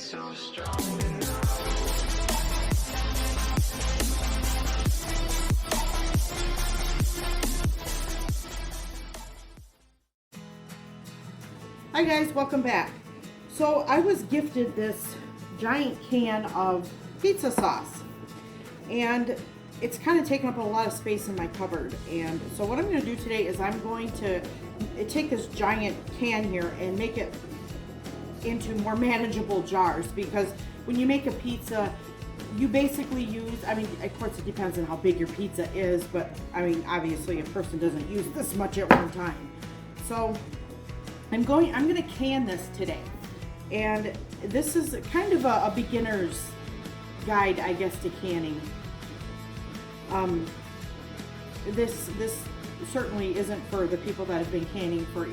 so strong enough. Hi guys, welcome back. So I was gifted this giant can of pizza sauce, and it's kind of taken up a lot of space in my cupboard. And so what I'm going to do today is I'm going to take this giant can here and make it into more manageable jars, because when you make a pizza, you basically use, I mean, of course it depends on how big your pizza is, but I mean, obviously a person doesn't use this much at one time. So I'm going to can this today, and this is kind of a beginner's guide, I guess, to canning. This certainly isn't for the people that have been canning for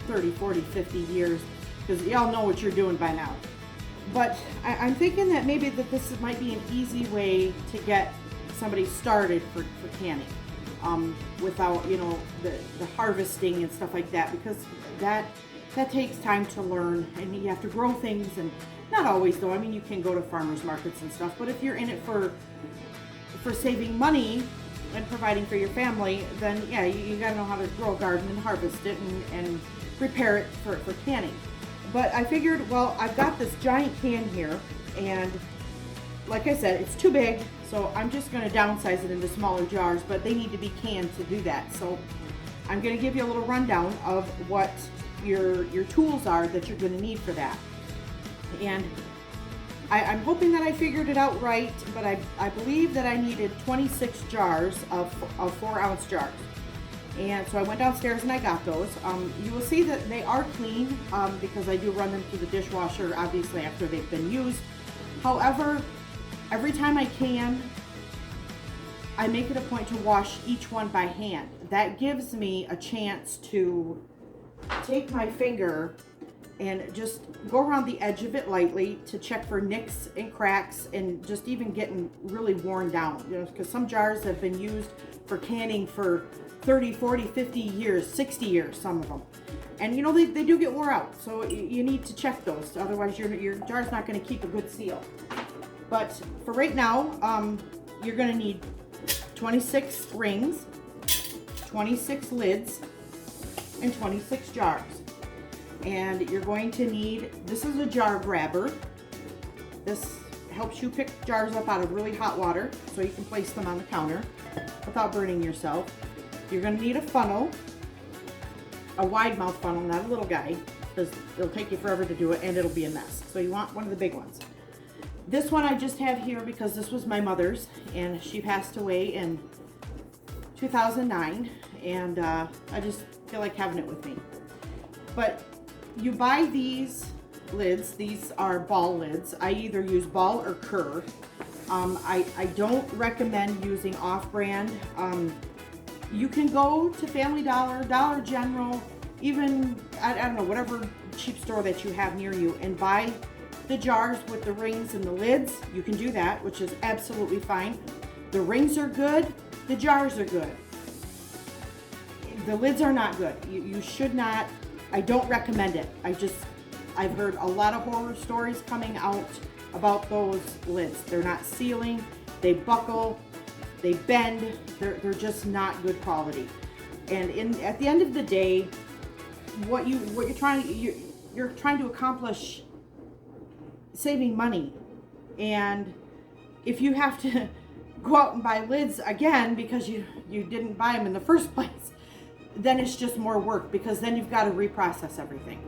30, 40, 50 years, because y'all know what you're doing by now. But I'm thinking that maybe that this might be an easy way to get somebody started for canning, without the harvesting and stuff like that, because that takes time to learn, and you have to grow things, and not always though. I mean, you can go to farmers markets and stuff, but if you're in it for saving money and providing for your family, then yeah, you gotta know how to grow a garden and harvest it and prepare it for canning. But I figured, well, I've got this giant can here, and like I said, it's too big, so I'm just gonna downsize it into smaller jars, but they need to be canned to do that. So I'm gonna give you a little rundown of what your tools are that you're going to need for that. And I'm hoping that I figured it out right, but I believe that I needed 26 jars of 4-ounce jars. And so I went downstairs and I got those. You will see that they are clean, because I do run them through the dishwasher, obviously, after they've been used. However, every time I can, I make it a point to wash each one by hand. That gives me a chance to take my finger and just go around the edge of it lightly to check for nicks and cracks, and just even getting really worn down, because some jars have been used for canning for 30, 40, 50 years, 60 years, some of them. And they do get wore out, so you need to check those, otherwise your jar's not going to keep a good seal. But for right now, you're going to need 26 rings, 26 lids, and 26 jars. And you're going to need, this is a jar grabber. This helps you pick jars up out of really hot water so you can place them on the counter without burning yourself. You're going to need a funnel, a wide mouth funnel, not a little guy, because it'll take you forever to do it and it'll be a mess. So you want one of the big ones. This one I just have here because this was my mother's, and she passed away in 2009, and I just feel like having it with me. But you buy these lids. These are ball lids. I either use ball or Kerr. I don't recommend using off-brand. You can go to Family Dollar, Dollar General, even, I don't know, whatever cheap store that you have near you, and buy the jars with the rings and the lids. You can do that, which is absolutely fine. The rings are good, the jars are good. The lids are not good. You should not, I don't recommend it. I've heard a lot of horror stories coming out about those lids. They're not sealing, they buckle, they bend, they're just not good quality. And at the end of the day, you're trying to accomplish saving money. And if you have to go out and buy lids again because you didn't buy them in the first place, then it's just more work, because then you've got to reprocess everything.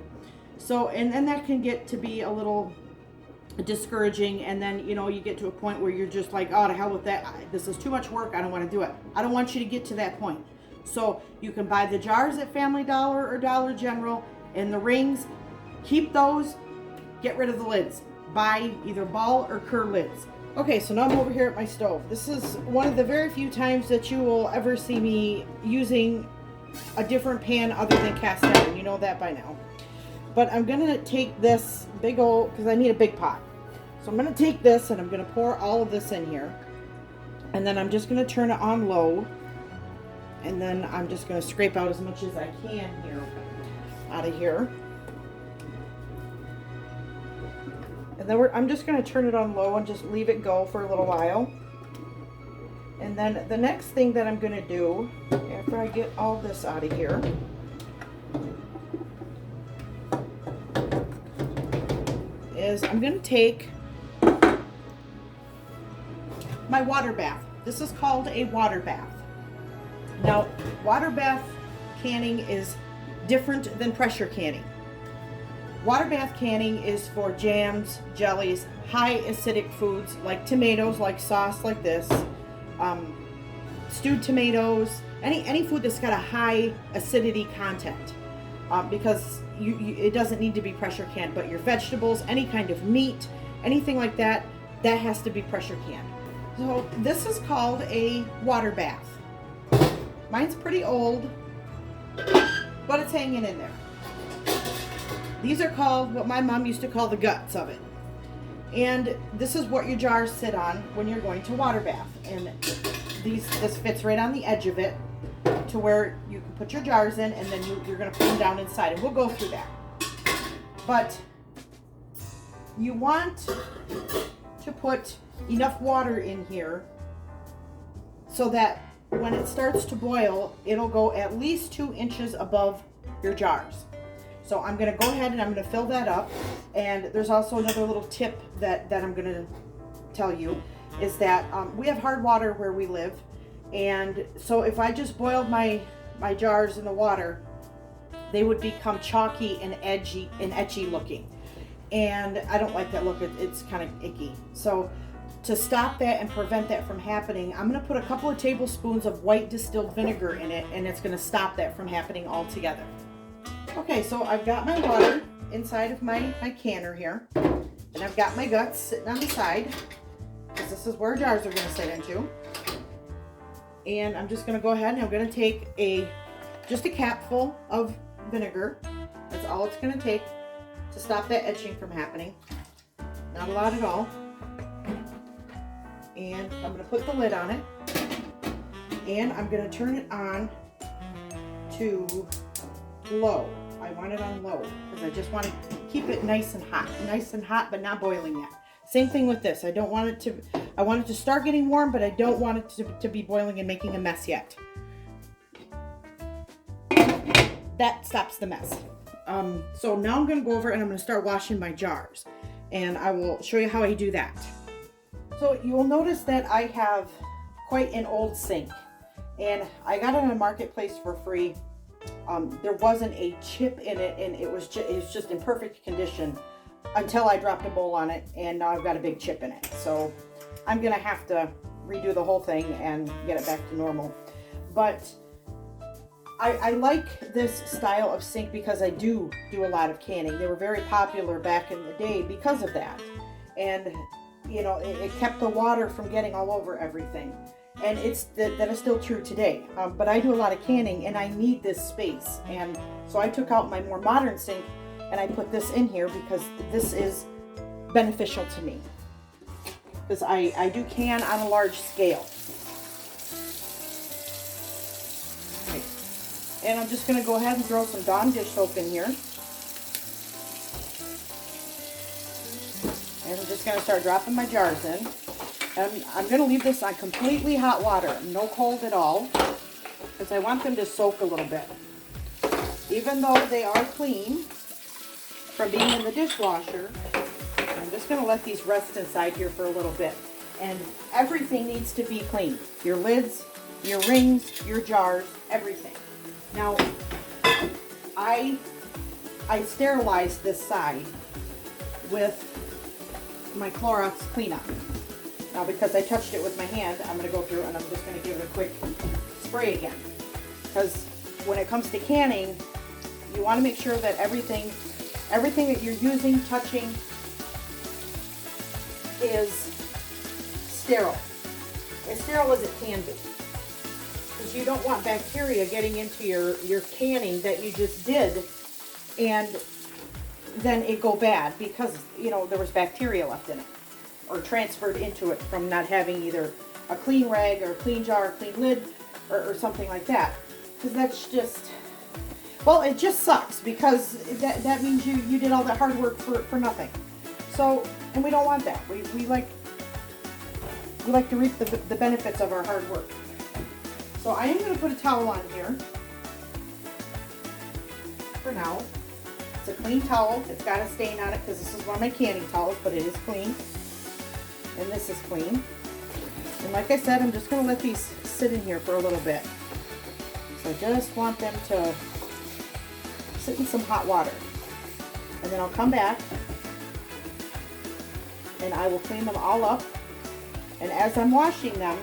So, and then that can get to be a little discouraging, and then you get to a point where you're just like, oh, to hell with that, this is too much work, I don't want to do it. I don't want you to get to that point. So you can buy the jars at Family Dollar or Dollar General, and the rings, keep those, get rid of the lids. Buy either ball or Kerr lids. Okay, so now I'm over here at my stove. This is one of the very few times that you will ever see me using a different pan other than cast iron. You know that by now. But I'm gonna take this big old, because I need a big pot. So I'm gonna take this and I'm gonna pour all of this in here. And then I'm just gonna turn it on low. And then I'm just gonna scrape out as much as I can here, out of here. And then I'm just going to turn it on low and just leave it go for a little while. And then the next thing that I'm going to do after I get all this out of here is I'm going to take my water bath. This is called a water bath. Now, water bath canning is different than pressure canning. Water bath canning is for jams, jellies, high acidic foods like tomatoes, like sauce like this, stewed tomatoes, any food that's got a high acidity content, because it doesn't need to be pressure canned, but your vegetables, any kind of meat, anything like that, that has to be pressure canned. So this is called a water bath. Mine's pretty old, but it's hanging in there. These are called what my mom used to call the guts of it. And this is what your jars sit on when you're going to water bath. And this fits right on the edge of it to where you can put your jars in, and then you're going to put them down inside. And we'll go through that. But you want to put enough water in here so that when it starts to boil, it'll go at least 2 inches above your jars. So I'm going to go ahead and I'm going to fill that up. And there's also another little tip that I'm going to tell you is that we have hard water where we live. And so if I just boiled my jars in the water, they would become chalky and etchy looking. And I don't like that look. It's kind of icky. So to stop that and prevent that from happening, I'm going to put a couple of tablespoons of white distilled vinegar in it, and it's going to stop that from happening altogether. Okay, so I've got my water inside of my canner here, and I've got my guts sitting on the side, because this is where jars are going to sit into. And I'm just going to go ahead and I'm going to take just a capful of vinegar. That's all it's going to take to stop that etching from happening. Not a lot at all. And I'm going to put the lid on it, and I'm going to turn it on to low. I want it on low because I just want to keep it nice and hot, but not boiling yet. Same thing with this. I want it to start getting warm, but I don't want it to be boiling and making a mess yet. That stops the mess. So now I'm going to go over and I'm going to start washing my jars, and I will show you how I do that. So you will notice that I have quite an old sink, and I got it on a marketplace for free. There wasn't a chip in it, and it was just in perfect condition until I dropped a bowl on it, and now I've got a big chip in it. So I'm gonna have to redo the whole thing and get it back to normal. But I like this style of sink because I do a lot of canning. They were very popular back in the day because of that, and you know, it kept the water from getting all over everything. And that is still true today. But I do a lot of canning, and I need this space. And so I took out my more modern sink, and I put this in here because this is beneficial to me. Because I do can on a large scale. Okay. And I'm just going to go ahead and throw some Dawn dish soap in here. And I'm just going to start dropping my jars in. And I'm going to leave this on completely hot water, no cold at all, because I want them to soak a little bit. Even though they are clean from being in the dishwasher, I'm just going to let these rest inside here for a little bit. And everything needs to be clean. Your lids, your rings, your jars, everything. Now, I sterilized this side with my Clorox cleanup. Now, because I touched it with my hand, I'm going to go through and I'm just going to give it a quick spray again. Because when it comes to canning, you want to make sure that everything that you're using, touching, is sterile. As sterile as it can be. Because you don't want bacteria getting into your canning that you just did, and then it go bad because, you know, there was bacteria left in it, or transferred into it from not having either a clean rag or a clean jar, a clean lid, or something like that. Because that's just, well, it just sucks, because that means you did all that hard work for nothing. So, and we don't want that. We like to reap the benefits of our hard work. So I am going to put a towel on here for now. It's a clean towel. It's got a stain on it because this is one of my canning towels, but it is clean. And this is clean. And like I said, I'm just going to let these sit in here for a little bit. So I just want them to sit in some hot water. And then I'll come back and I will clean them all up. And as I'm washing them,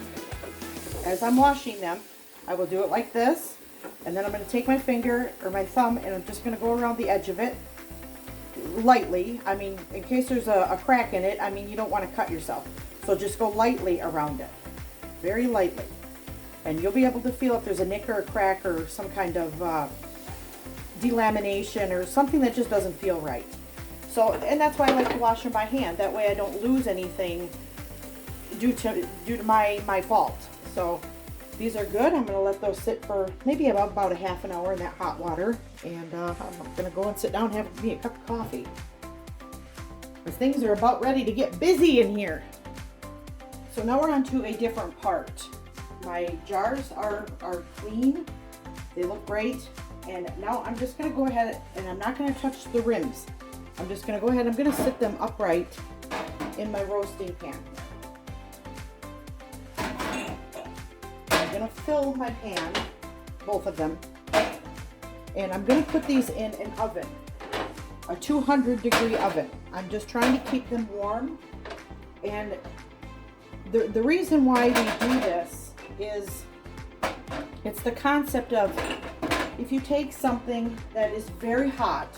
I will do it like this. And then I'm going to take my finger or my thumb and I'm just going to go around the edge of it lightly. I mean, in case there's a crack in it, I mean, you don't want to cut yourself. So just go lightly around it, very lightly. And you'll be able to feel if there's a nick or a crack or some kind of delamination or something that just doesn't feel right. So, and that's why I like to wash them by hand. That way I don't lose anything due to my fault. So these are good. I'm going to let those sit for maybe about a half an hour in that hot water. And I'm going to go and sit down and have me a cup of coffee. Because things are about ready to get busy in here. So now we're on to a different part. My jars are clean. They look great. And now I'm just going to go ahead and I'm not going to touch the rims. I'm just going to go ahead. I'm going to sit them upright in my roasting pan. I'm going to fill my pan, both of them, and I'm going to put these in an oven, a 200-degree oven. I'm just trying to keep them warm, and the reason why we do this is it's the concept of if you take something that is very hot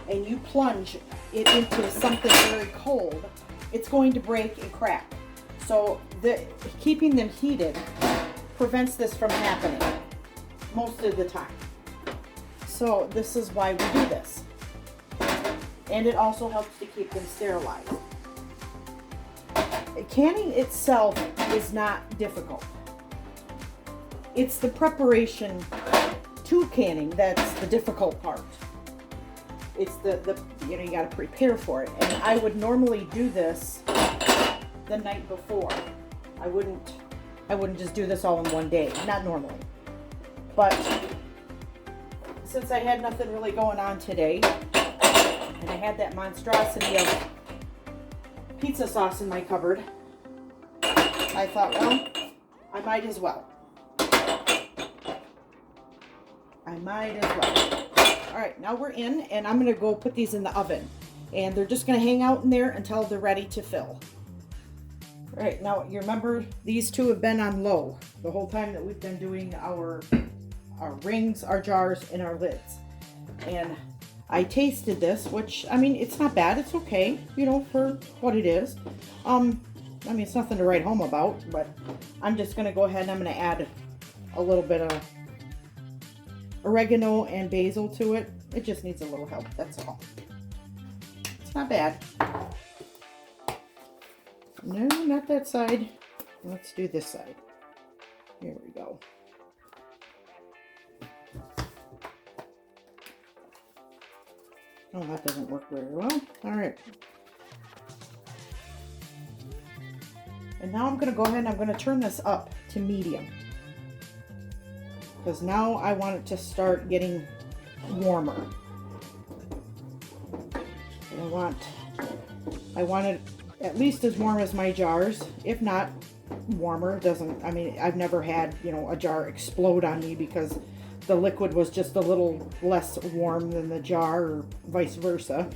and you plunge it into something very cold, it's going to break and crack. So keeping them heated prevents this from happening most of the time. So this is why we do this. And it also helps to keep them sterilized. Canning itself is not difficult. It's the preparation to canning that's the difficult part. It's you got to prepare for it. And I would normally do this the night before. I wouldn't just do this all in one day, not normally. But since I had nothing really going on today, and I had that monstrosity of pizza sauce in my cupboard, I thought, well, I might as well. All right, now we're in, and I'm gonna go put these in the oven. And they're just gonna hang out in there until they're ready to fill. All right, now you remember these two have been on low the whole time that we've been doing our rings, our jars, and our lids. And I tasted this, which, I mean, it's not bad. It's okay, you know, for what it is. I mean, it's nothing to write home about, but I'm just going to go ahead and I'm going to add a little bit of oregano and basil to it. It just needs a little help, that's all. It's not bad. No, not that side. Let's do this side. Here we go. Oh, that doesn't work very well. All right. And now I'm going to go ahead and I'm going to turn this up to medium. Because now I want it to start getting warmer. And I want it at least as warm as my jars, if not warmer. I mean, I've never had, you know, a jar explode on me because the liquid was just a little less warm than the jar, or vice versa.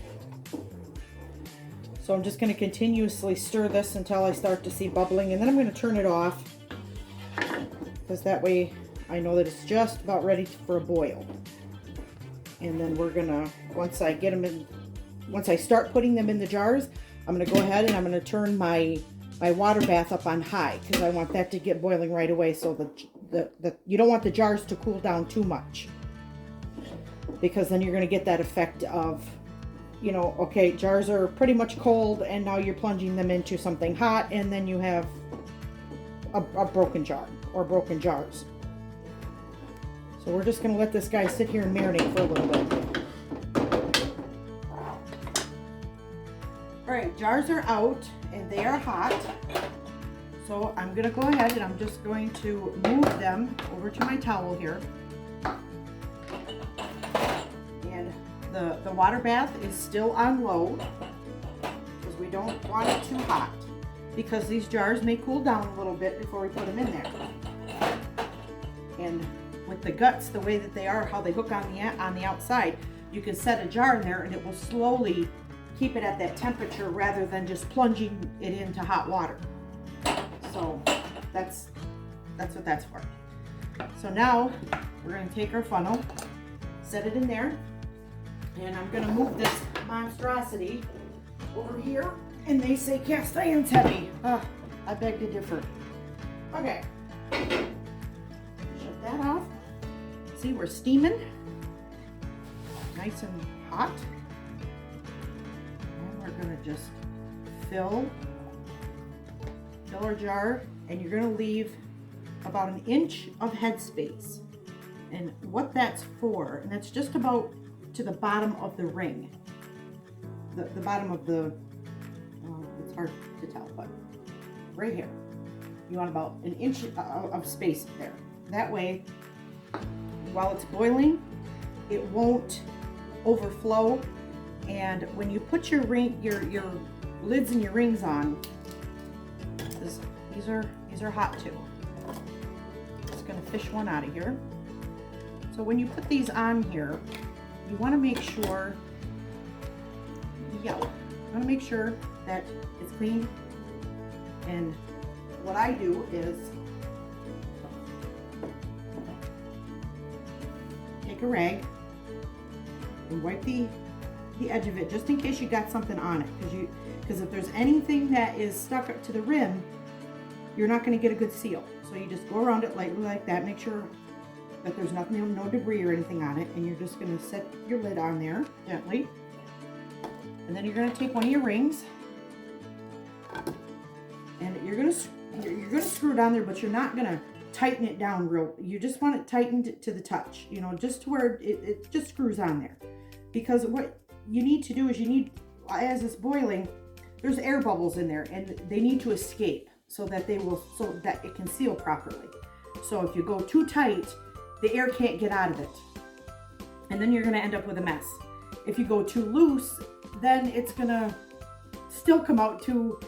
So I'm just going to continuously stir this until I start to see bubbling, and then I'm going to turn it off, because that way I know that it's just about ready for a boil. And then we're going to, once I start putting them in the jars, I'm going to go ahead and I'm going to turn my water bath up on high, because I want that to get boiling right away, so you don't want the jars to cool down too much, because then you're going to get that effect of, you know, okay, jars are pretty much cold and now you're plunging them into something hot, and then you have a broken jar or broken jars. So we're just going to let this guy sit here and marinate for a little bit. right, jars are out and they are hot. So I'm gonna go ahead and I'm just going to move them over to my towel here. And the water bath is still on low because we don't want it too hot, because these jars may cool down a little bit before we put them in there. And with the guts, the way that they are, how they hook on the outside, you can set a jar in there and it will slowly keep it at that temperature rather than just plunging it into hot water. So that's what that's for. So now we're going to take our funnel, set it in there, and I'm going to move this monstrosity over here. And they say cast iron's heavy. I beg to differ. Okay. Shut that off. See, we're steaming. Nice and hot. And we're gonna just fill our jar, and you're gonna leave about 1 inch of headspace. And what that's for, and that's just about to the bottom of the ring. The bottom of the, it's hard to tell, but right here. You want about 1 inch of space there. That way, while it's boiling, it won't overflow. And when you put your lids and your rings on, these are hot too. Just gonna fish one out of here. So when you put these on here, you want to make sure, that it's clean. And what I do is take a rag and wipe the edge of it, just in case you got something on it, because if there's anything that is stuck up to the rim, you're not going to get a good seal. So you just go around it lightly like that, make sure that there's nothing, no debris or anything on it, and you're just going to set your lid on there gently. And then you're going to take one of your rings, and you're going to screw it on there, but you're not going to tighten it down real. You just want it tightened to the touch, just to where it just screws on there. Because what you need to do is as it's boiling, there's air bubbles in there, and they need to escape so that it can seal properly. So if you go too tight, the air can't get out of it, and then you're going to end up with a mess. If you go too loose, then it's going to still come out to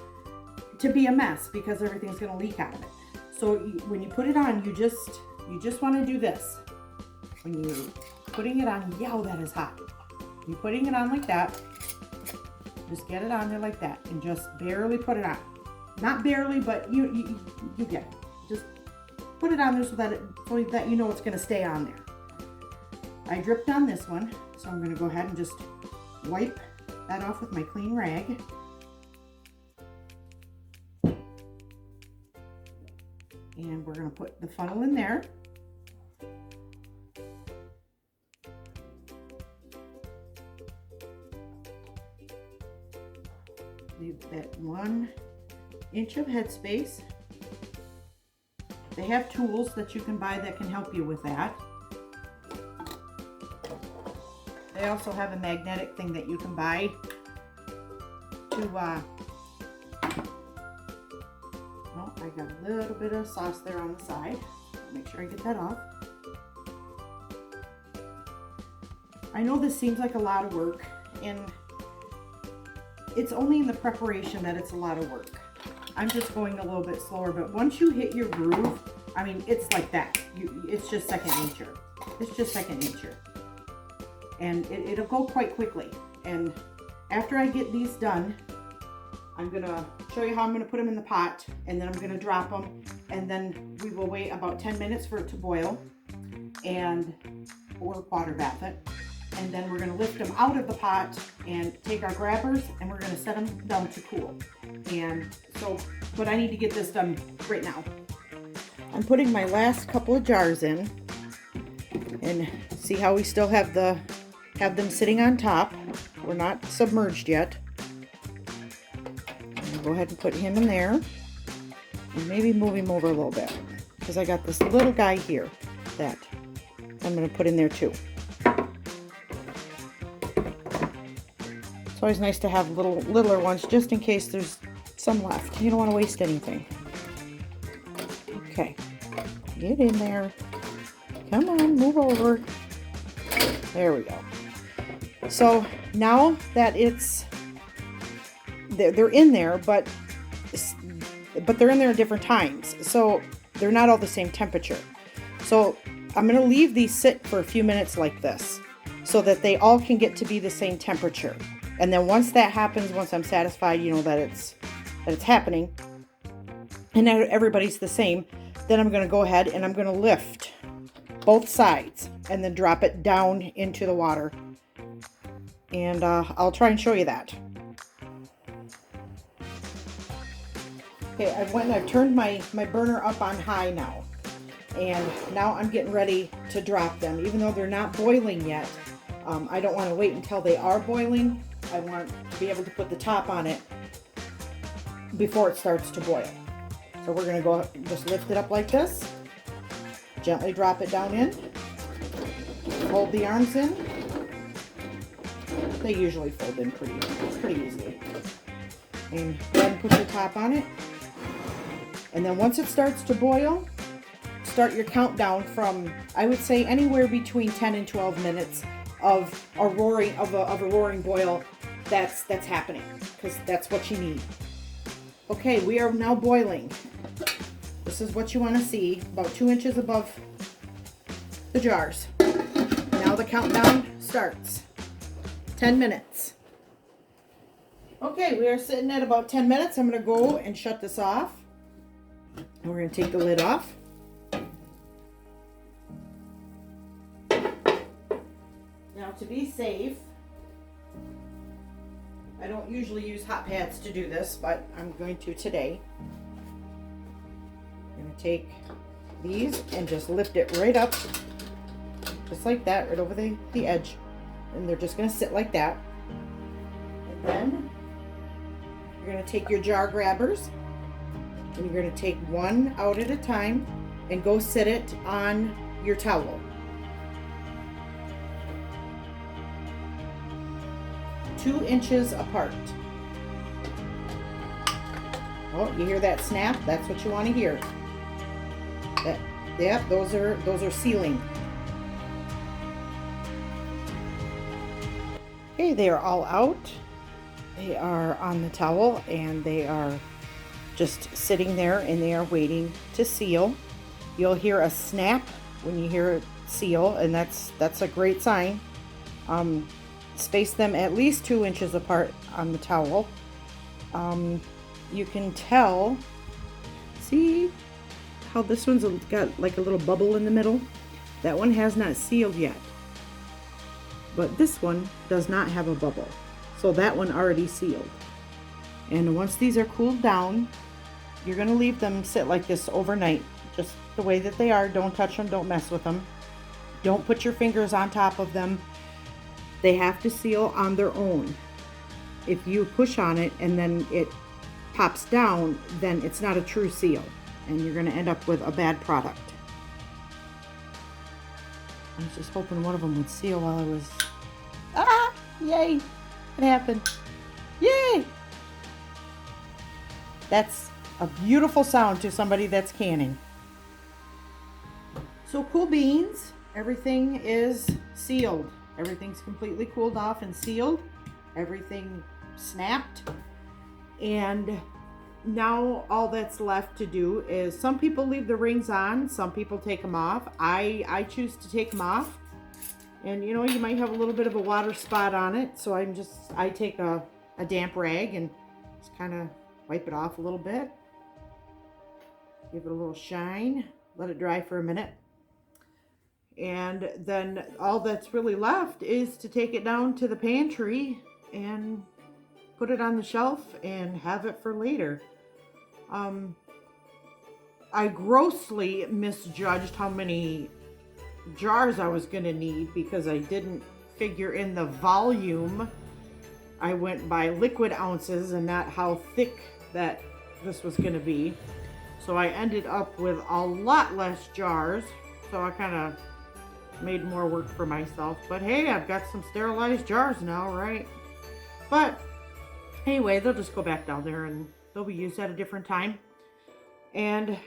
be a mess, because everything's going to leak out of it. So when you put it on, you just want to do this. When you're putting it on, that is hot. You're putting it on like that. Just get it on there like that, and just barely put it on. Not barely, but you get it. Just put it on there so that you know it's going to stay on there. I dripped on this one, so I'm going to go ahead and just wipe that off with my clean rag. And we're going to put the funnel in there. Leave that 1 inch of headspace. They have tools that you can buy that can help you with that. They also have a magnetic thing that you can buy to, I got a little bit of sauce there on the side. Make sure I get that off. I know this seems like a lot of work, and it's only in the preparation that it's a lot of work. I'm just going a little bit slower, but once you hit your groove, it's like that. It's just second nature. It's just second nature. And it'll go quite quickly. And after I get these done, I'm gonna show you how I'm gonna put them in the pot, and then I'm gonna drop them, and then we will wait about 10 minutes for it to boil, or water bath it. And then we're gonna lift them out of the pot and take our grabbers, and we're gonna set them down to cool. And so, but I need to get this done right now. I'm putting my last couple of jars in, and see how we still have them sitting on top. We're not submerged yet. Go ahead and put him in there, and maybe move him over a little bit, because I got this little guy here that I'm going to put in there too. It's always nice to have littler ones just in case there's some left. You don't want to waste anything. Okay, get in there. Come on, move over. There we go. So now that they're in there, but they're in there at different times. So they're not all the same temperature. So I'm going to leave these sit for a few minutes like this so that they all can get to be the same temperature. And then once that happens, once I'm satisfied, you know, that it's happening and everybody's the same, then I'm going to go ahead and I'm going to lift both sides and then drop it down into the water. And I'll try and show you that. Okay, I've turned my burner up on high now. And now I'm getting ready to drop them. Even though they're not boiling yet, I don't want to wait until they are boiling. I want to be able to put the top on it before it starts to boil. So we're going to go just lift it up like this. Gently drop it down in. Fold the arms in. They usually fold in pretty easily. And then put your top on it. And then once it starts to boil, start your countdown from, I would say, anywhere between 10 and 12 minutes of a roaring boil that's happening, because that's what you need. Okay, we are now boiling. This is what you want to see, about 2 inches above the jars. Now the countdown starts. 10 minutes. Okay, we are sitting at about 10 minutes. I'm going to go and shut this off. And we're going to take the lid off. Now, to be safe, I don't usually use hot pads to do this, but I'm going to today. I'm going to take these and just lift it right up, just like that, right over the edge. And they're just going to sit like that. And then you're going to take your jar grabbers and you're going to take one out at a time and go sit it on your towel. 2 inches apart. Oh, you hear that snap? That's what you want to hear. Yep, those are sealing. Okay, they are all out. They are on the towel and they are just sitting there and they are waiting to seal. You'll hear a snap when you hear it seal, and that's a great sign. Space them at least 2 inches apart on the towel. You can tell, see how this one's got like a little bubble in the middle? That one has not sealed yet. But this one does not have a bubble. So that one already sealed. And once these are cooled down, you're going to leave them sit like this overnight. Just the way that they are. Don't touch them. Don't mess with them. Don't put your fingers on top of them. They have to seal on their own. If you push on it and then it pops down, then it's not a true seal. And you're going to end up with a bad product. I was just hoping one of them would seal while I was... Ah! Yay! It happened. Yay! That's a beautiful sound to somebody that's canning. So cool beans, everything is sealed. Everything's completely cooled off and sealed. Everything snapped. And now all that's left to do is, some people leave the rings on, some people take them off. I choose to take them off. And you know, you might have a little bit of a water spot on it, so I take a damp rag and just kind of wipe it off a little bit. Give it a little shine, let it dry for a minute. And then all that's really left is to take it down to the pantry and put it on the shelf and have it for later. I grossly misjudged how many jars I was going to need because I didn't figure in the volume. I went by liquid ounces and not how thick that this was going to be. So I ended up with a lot less jars. So I kind of made more work for myself. But hey, I've got some sterilized jars now, right? But anyway, they'll just go back down there and they'll be used at a different time. And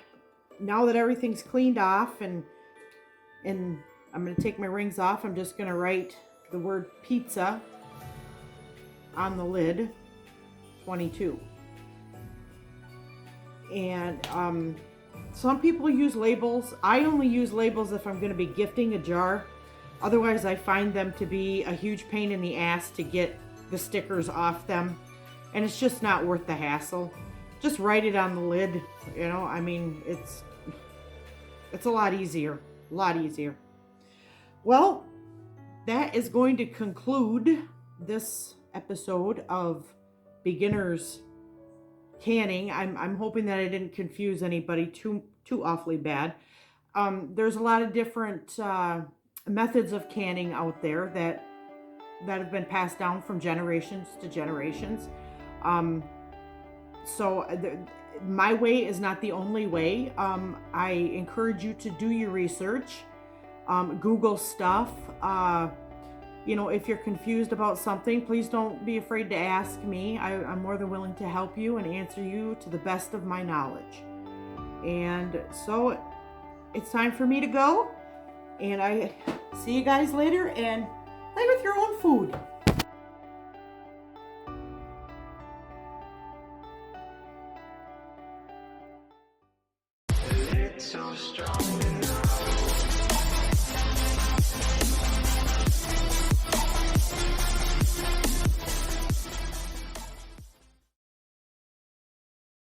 now that everything's cleaned off and I'm going to take my rings off, I'm just going to write the word pizza on the lid, 22. And some people use labels. I only use labels if I'm going to be gifting a jar. Otherwise, I find them to be a huge pain in the ass to get the stickers off them. And it's just not worth the hassle. Just write it on the lid. You know, I mean, it's a lot easier. A lot easier. Well, that is going to conclude this episode of Beginners Canning. I'm hoping that I didn't confuse anybody too awfully bad. There's a lot of different methods of canning out there that have been passed down from generations to generations. My way is not the only way. I encourage you to do your research, Google stuff. If you're confused about something, please don't be afraid to ask me. I'm more than willing to help you and answer you to the best of my knowledge. And so it's time for me to go. And I see you guys later, and play with your own food. So strong.